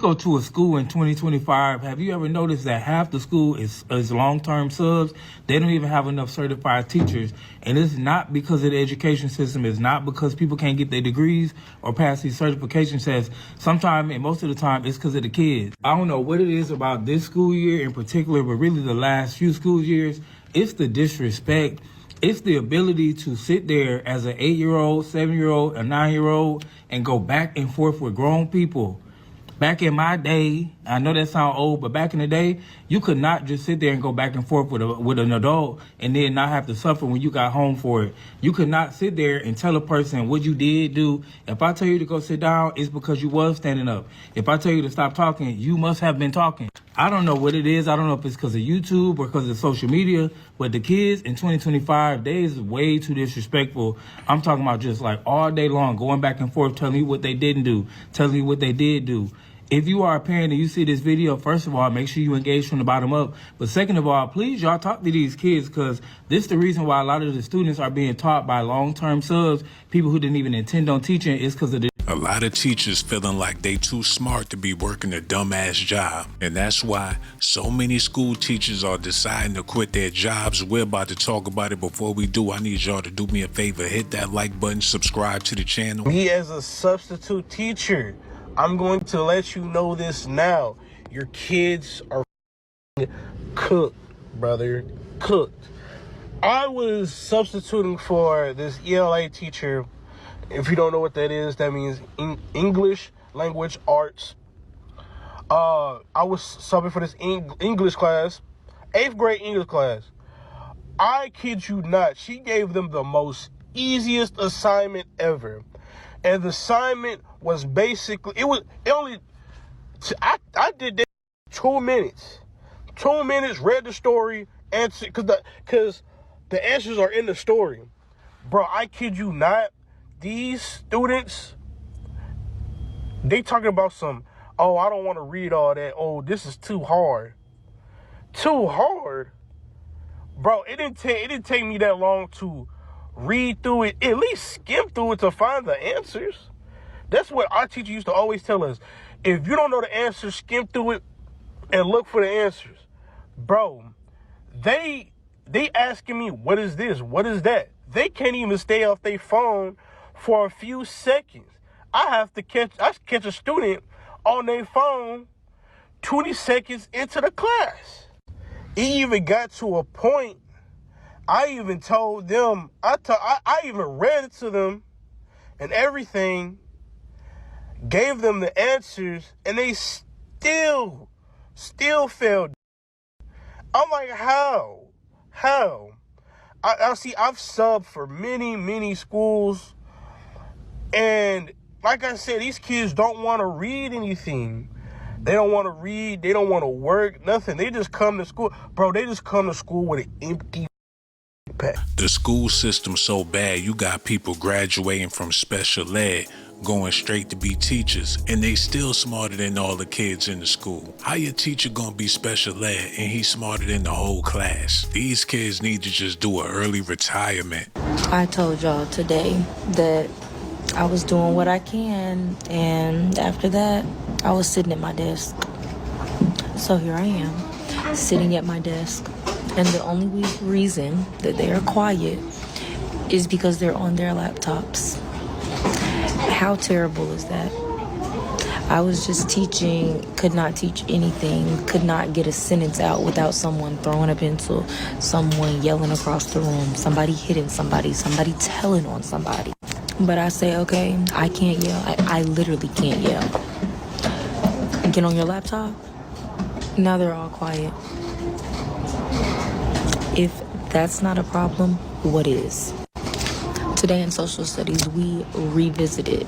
Go to a school in 2025, have you ever noticed that half the school is long-term subs? They don't even have enough certified teachers. And it's not because of the education system. It's not because people can't get their degrees or pass these certification tests. Sometimes, and most of the time, it's because of the kids. I don't know what it is about this school year in particular, but really the last few school years, it's the disrespect. It's the ability to sit there as an 8-year-old, 7-year-old, a 9-year-old, and go back and forth with grown people. Back in my day, I know that sounds old, but back in the day, you could not just sit there and go back and forth with an adult and then not have to suffer when you got home for it. You could not sit there and tell a person what you did do. If I tell you to go sit down, it's because you was standing up. If I tell you to stop talking, you must have been talking. I don't know what it is. I don't know if it's because of YouTube or because of social media, but the kids in 2025, they is way too disrespectful. I'm talking about just like all day long, going back and forth, telling you what they didn't do, telling you what they did do. If you are a parent and you see this video, first of all, make sure you engage from the bottom up. But second of all, please, y'all talk to these kids, because this is the reason why a lot of the students are being taught by long-term subs, people who didn't even intend on teaching, is because of the... A lot of teachers feeling like they too smart to be working a dumbass job. And that's why so many school teachers are deciding to quit their jobs. We're about to talk about it. Before we do, I need y'all to do me a favor. Hit that like button, subscribe to the channel. Me as a substitute teacher, I'm going to let you know this now. Your kids are cooked, brother. Cooked. I was substituting for this ELA teacher. If you don't know what that is, that means English Language Arts. I was subbing for this English class, 8th grade English class. I kid you not, she gave them the most easiest assignment ever. And the assignment was basically, I did that 2 minutes. 2 minutes, read the story, answer, because the answers are in the story. Bro, I kid you not, these students, they talking about some, oh, I don't want to read all that. Oh, this is too hard. Too hard? Bro, it didn't take me that long to read through it, at least skim through it to find the answers. That's what our teacher used to always tell us. If you don't know the answers, skim through it and look for the answers. Bro, they asking me, what is this? What is that? They can't even stay off their phone for a few seconds. I catch a student on their phone 20 seconds into the class. It even got to a point, I even told them, I even read it to them and everything, gave them the answers, and they still failed. I'm like, how? I see, I've subbed for many schools, and like I said, these kids don't want to read anything. They don't want to read. They don't want to work, nothing. They just come to school. Bro, they just come to school with an empty pack. The school system's so bad, you got people graduating from special ed, going straight to be teachers, and they still smarter than all the kids in the school. How your teacher gonna be special ed and he's smarter than the whole class? These kids need to just do an early retirement. I told y'all today that I was doing what I can, and after that, I was sitting at my desk. So here I am, sitting at my desk, and the only reason that they are quiet is because they're on their laptops. How terrible is that? I was just teaching, could not teach anything, could not get a sentence out without someone throwing a pencil, someone yelling across the room, somebody hitting somebody telling on somebody. But I say, okay, I can't yell. I literally can't yell. Get on your laptop. Now they're all quiet. If that's not a problem, what is? Today in social studies, we revisited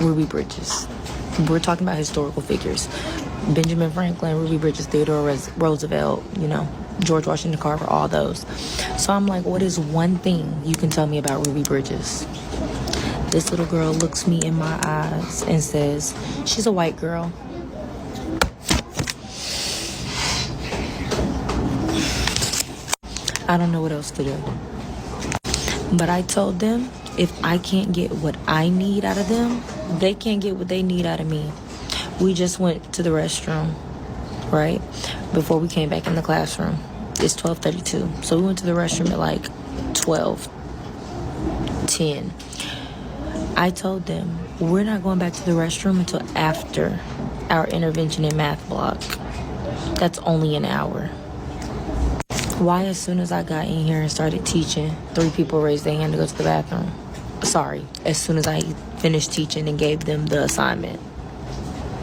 Ruby Bridges. We're talking about historical figures. Benjamin Franklin, Ruby Bridges, Theodore Roosevelt, George Washington Carver, all those. So I'm like, what is one thing you can tell me about Ruby Bridges? This little girl looks me in my eyes and says, she's a white girl. I don't know what else to do. But I told them, if I can't get what I need out of them, they can't get what they need out of me. We just went to the restroom, right? Before we came back in the classroom. It's 12:32. So we went to the restroom at like 12:10. I told them, we're not going back to the restroom until after our intervention in math block. That's only an hour. Why, as soon as I got in here and started teaching, 3 people raised their hand to go to the bathroom? Sorry, as soon as I finished teaching and gave them the assignment,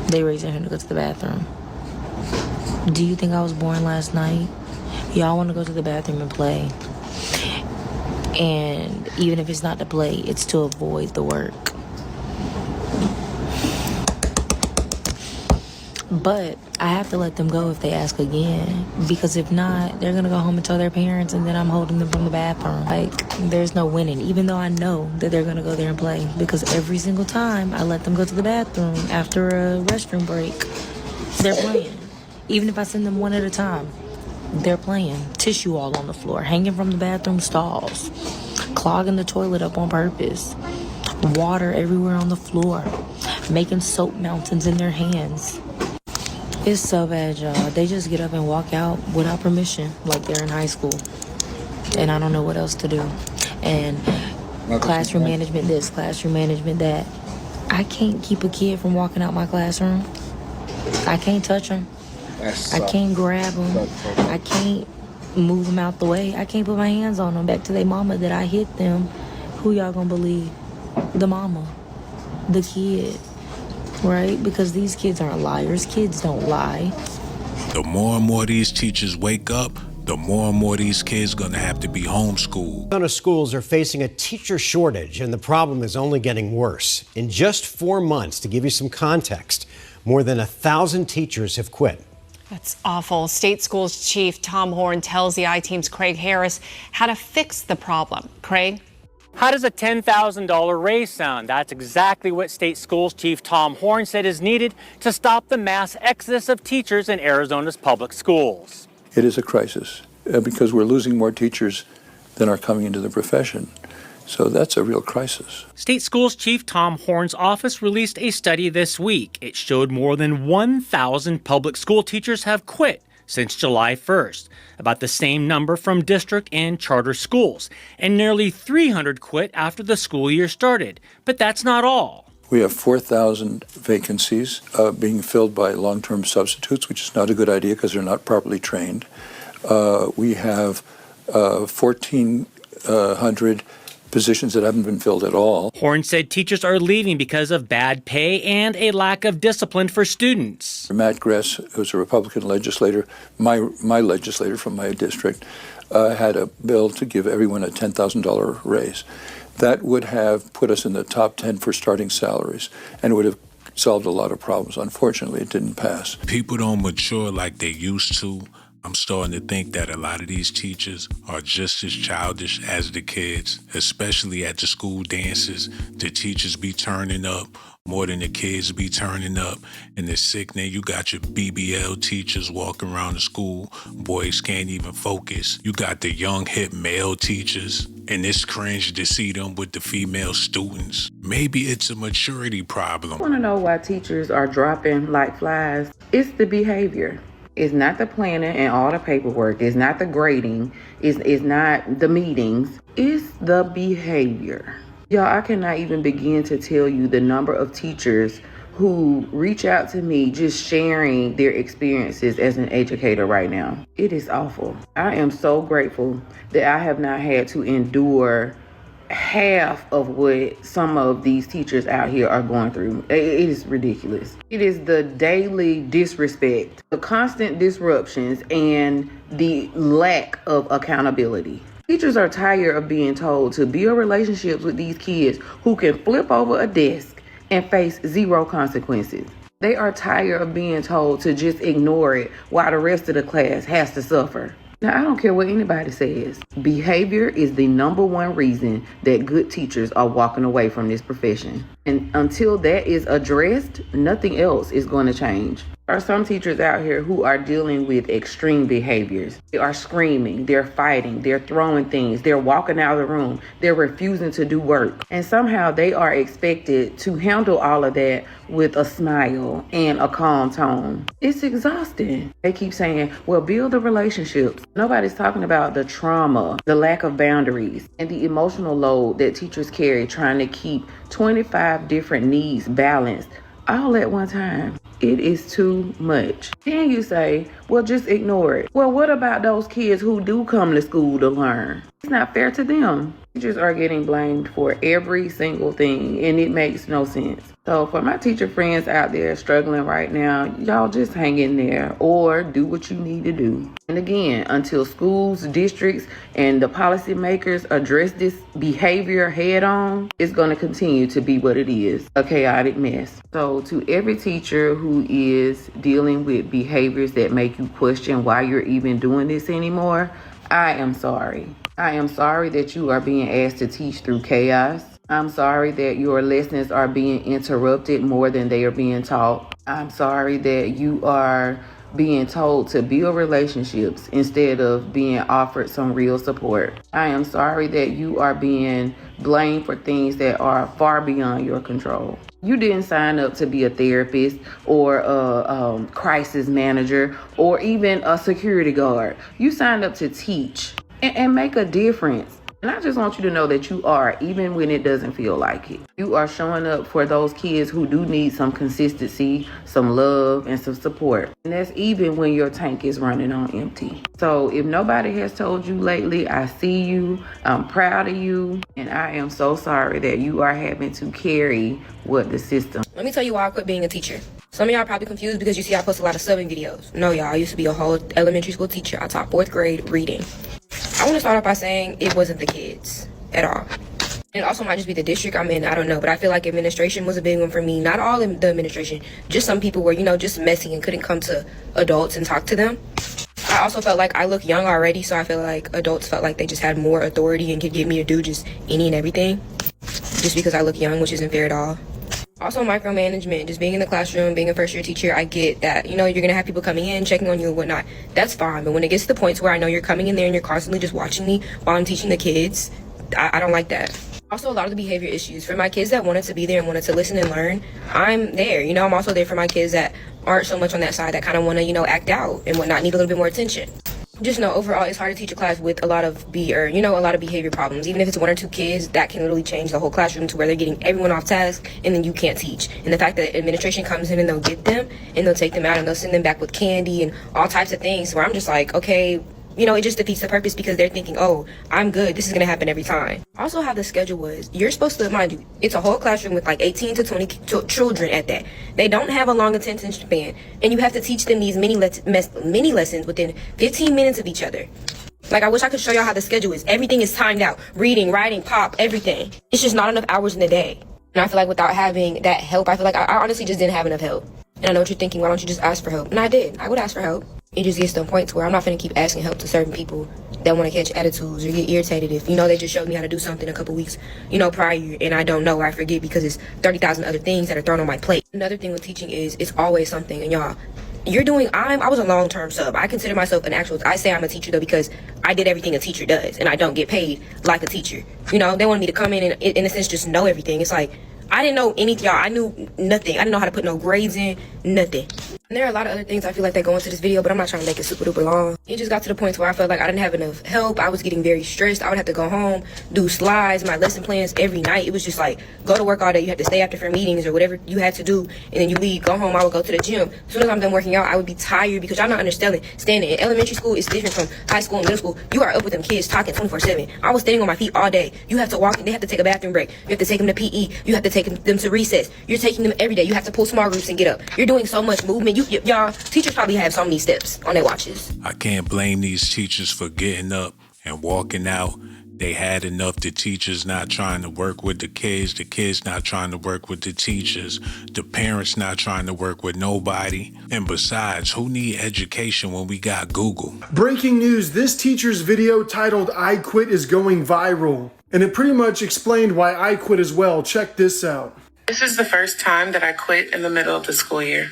they raised their hand to go to the bathroom. Do you think I was born last night? Y'all want to go to the bathroom and play. And even if it's not to play, it's to avoid the work. But I have to let them go if they ask again, because if not, they're gonna go home and tell their parents, and then I'm holding them from the bathroom. Like, there's no winning, even though I know that they're gonna go there and play, because every single time I let them go to the bathroom after a restroom break, they're playing. Even if I send them one at a time, they're playing. Tissue all on the floor, hanging from the bathroom stalls, clogging the toilet up on purpose, water everywhere on the floor, making soap mountains in their hands. It's so bad, y'all. They just get up and walk out without permission, like they're in high school. And I don't know what else to do. And classroom management this, classroom management that. I can't keep a kid from walking out my classroom. I can't touch them. I can't grab them. I can't move them out the way. I can't put my hands on them. Back to their mama that I hit them. Who y'all gonna believe? The mama. The kid. Right? Because these kids aren't liars. Kids don't lie. The more and more these teachers wake up, the more and more these kids gonna have to be homeschooled. Arizona schools are facing a teacher shortage, and the problem is only getting worse. In just 4 months, to give you some context, more than 1,000 teachers have quit. That's awful. State Schools Chief Tom Horn tells the I-Team's Craig Harris how to fix the problem. Craig? How does a $10,000 raise sound? That's exactly what State Schools Chief Tom Horn said is needed to stop the mass exodus of teachers in Arizona's public schools. It is a crisis because we're losing more teachers than are coming into the profession. So that's a real crisis. State Schools Chief Tom Horn's office released a study this week. It showed more than 1,000 public school teachers have quit since July 1st, about the same number from district and charter schools, and nearly 300 quit after the school year started. But that's not all. We have 4,000 vacancies being filled by long-term substitutes, which is not a good idea because they're not properly trained. We have 1,400 positions that haven't been filled at all. Horn said teachers are leaving because of bad pay and a lack of discipline for students. Matt Gress, who's a Republican legislator, my legislator from my district, had a bill to give everyone a $10,000 raise. That would have put us in the top 10 for starting salaries, and it would have solved a lot of problems. Unfortunately, it didn't pass. People don't mature like they used to. I'm starting to think that a lot of these teachers are just as childish as the kids, especially at the school dances. The teachers be turning up more than the kids be turning up. And it's sickening. You got your BBL teachers walking around the school. Boys can't even focus. You got the young, hip male teachers. And it's cringe to see them with the female students. Maybe it's a maturity problem. I want to know why teachers are dropping like flies. It's the behavior. It's not the planning and all the paperwork. It's not the grading. It's not the meetings. It's the behavior. Y'all, I cannot even begin to tell you the number of teachers who reach out to me just sharing their experiences as an educator right now. It is awful. I am so grateful that I have not had to endure half of what some of these teachers out here are going through. It is ridiculous. It is the daily disrespect, the constant disruptions, and the lack of accountability. Teachers are tired of being told to build relationships with these kids who can flip over a desk and face zero consequences. They are tired of being told to just ignore it while the rest of the class has to suffer. Now, I don't care what anybody says. Behavior is the number one reason that good teachers are walking away from this profession. And until that is addressed, nothing else is going to change. There are some teachers out here who are dealing with extreme behaviors. They are screaming, they're fighting, they're throwing things, they're walking out of the room, they're refusing to do work. And somehow they are expected to handle all of that with a smile and a calm tone. It's exhausting. They keep saying, well, build the relationships. Nobody's talking about the trauma, the lack of boundaries, and the emotional load that teachers carry trying to keep 25 different needs balanced all at one time. It is too much. Then you say, well, just ignore it. Well, what about those kids who do come to school to learn? It's not fair to them. Teachers are getting blamed for every single thing, and it makes no sense. So for my teacher friends out there struggling right now, y'all just hang in there or do what you need to do. And again, until schools, districts, and the policymakers address this behavior head on, it's going to continue to be what it is, a chaotic mess. So to every teacher who is dealing with behaviors that make you question why you're even doing this anymore, I am sorry. I am sorry that you are being asked to teach through chaos. I'm sorry that your lessons are being interrupted more than they are being taught. I'm sorry that you are being told to build relationships instead of being offered some real support. I am sorry that you are being blamed for things that are far beyond your control. You didn't sign up to be a therapist or a crisis manager or even a security guard. You signed up to teach and make a difference. And I just want you to know that you are, even when it doesn't feel like it. You are showing up for those kids who do need some consistency, some love, and some support. And that's even when your tank is running on empty. So if nobody has told you lately, I see you, I'm proud of you, and I am so sorry that you are having to carry what the system. Let me tell you why I quit being a teacher. Some of y'all are probably confused because you see I post a lot of subbing videos. No, y'all, I used to be a whole elementary school teacher. I taught 4th grade reading. I want to start off by saying it wasn't the kids at all. It also might just be the district I'm in, I don't know. But I feel like administration was a big one for me. Not all of the administration, just some people were, just messy and couldn't come to adults and talk to them. I also felt like I look young already, so I feel like adults felt like they just had more authority and could get me to do just any and everything. Just because I look young, which isn't fair at all. Also micromanagement, just being in the classroom, being a first-year teacher, I get that, you're going to have people coming in, checking on you and whatnot. That's fine, but when it gets to the points where I know you're coming in there and you're constantly just watching me while I'm teaching the kids, I don't like that. Also, a lot of the behavior issues. For my kids that wanted to be there and wanted to listen and learn, I'm there. I'm also there for my kids that aren't so much on that side, that kind of want to, act out and whatnot, need a little bit more attention. Just know, overall, it's hard to teach a class with a lot of a lot of behavior problems. Even if it's 1 or 2 kids, that can literally change the whole classroom to where they're getting everyone off task, and then you can't teach. And the fact that administration comes in and they'll get them, and they'll take them out, and they'll send them back with candy and all types of things, where I'm just like, okay, it just defeats the purpose because they're thinking, oh, I'm good, this is going to happen every time. Also, how the schedule was, you're supposed to, mind you, it's a whole classroom with like 18 to 20 children at that. They don't have a long attention span, and you have to teach them these mini lessons within 15 minutes of each other. Like, I wish I could show y'all how the schedule is. Everything is timed out. Reading, writing, pop, everything. It's just not enough hours in the day. And I feel like without having that help, I feel like I honestly just didn't have enough help. And I know what you're thinking, why don't you just ask for help? And I did. I would ask for help. It just gets to a point where I'm not going to keep asking help to certain people that want to catch attitudes or get irritated if, they just showed me how to do something a couple weeks, prior, and I don't know, or I forget because it's 30,000 other things that are thrown on my plate. Another thing with teaching is it's always something, and y'all, I was a long-term sub. I consider myself I say I'm a teacher though because I did everything a teacher does, and I don't get paid like a teacher. They wanted me to come in and, in a sense, just know everything. It's like, I didn't know anything, y'all. I knew nothing. I didn't know how to put no grades in, nothing. And there are a lot of other things I feel like that go into this video, but I'm not trying to make it super duper long. It just got to the point where I felt like I didn't have enough help. I was getting very stressed. I would have to go home, do slides, my lesson plans every night. It was just like, go to work all day. You have to stay after for meetings or whatever you had to do, and then you leave, go home. I would go to the gym. As soon as I'm done working out, I would be tired because y'all not understanding. Standing in elementary school is different from high school and middle school. You are up with them kids talking 24/7. I was standing on my feet all day. You have to walk, and they have to take a bathroom break. You have to take them to PE. You have to take them to recess. You're taking them every day. You have to pull small groups and get up. You're doing so much movement. Y'all, teachers probably have so many steps on their watches. I can't blame these teachers for getting up and walking out. They had enough. The teachers not trying to work with the kids not trying to work with the teachers, the parents not trying to work with nobody. And besides, who need education when we got Google? Breaking news, this teacher's video titled "I Quit" is going viral. And it pretty much explained why I quit as well. Check this out. This is the first time that I quit in the middle of the school year.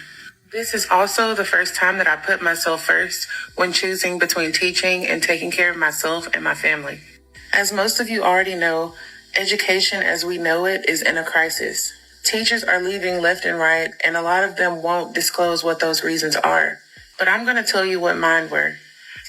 This is also the first time that I put myself first when choosing between teaching and taking care of myself and my family. As most of you already know, education as we know it is in a crisis. Teachers are leaving left and right, and a lot of them won't disclose what those reasons are. But I'm going to tell you what mine were.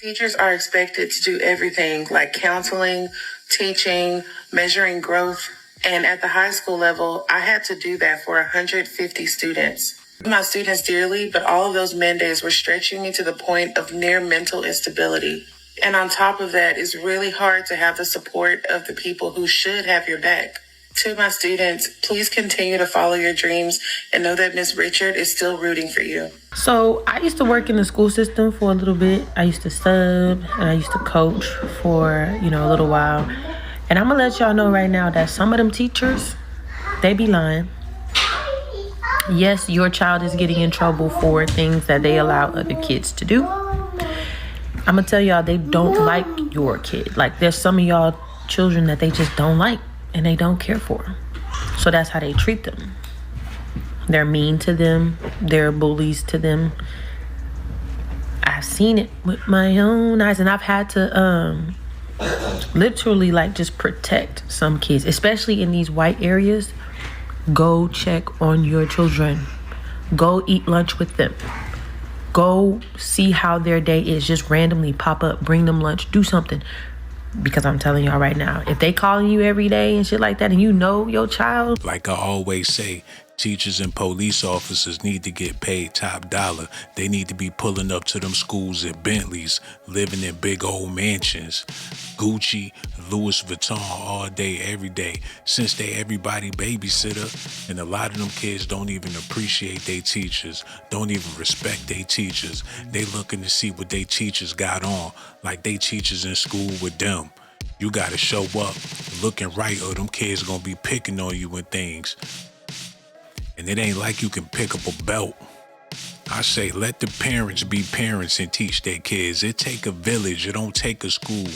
Teachers are expected to do everything like counseling, teaching, measuring growth, and at the high school level, I had to do that for 150 students. My students dearly, but all of those mandates were stretching me to the point of near mental instability. And on top of that, it's really hard to have the support of the people who should have your back. To my students, please continue to follow your dreams and know that Miss Richard is still rooting for you. So I used to work in the school system for a little bit. I used to sub and I used to coach for, a little while. And I'm gonna let y'all know right now that some of them teachers, they be lying. Yes, your child is getting in trouble for things that they allow other kids to do. I'm gonna tell y'all, they don't like your kid. Like, there's some of y'all children that they just don't like and they don't care for. So that's how they treat them. They're mean to them. They're bullies to them. I've seen it with my own eyes, and I've had to literally just protect some kids, especially in these white areas. Go check on your children. Go eat lunch with them. Go see how their day is. Just randomly pop up, bring them lunch, do something. Because I'm telling y'all right now, if they calling you every day and shit like that, and you know your child. Like I always say, teachers and police officers need to get paid top dollar. They need to be pulling up to them schools in Bentleys, living in big old mansions, Gucci, Louis Vuitton all day, every day, since they everybody babysitter. And a lot of them kids don't even appreciate their teachers, don't even respect their teachers. They looking to see what their teachers got on, like they teachers in school with them. You gotta show up looking right or them kids gonna be picking on you and things. And it ain't like you can pick up a belt. I say let the parents be parents and teach their kids. It take a village. It don't take a school.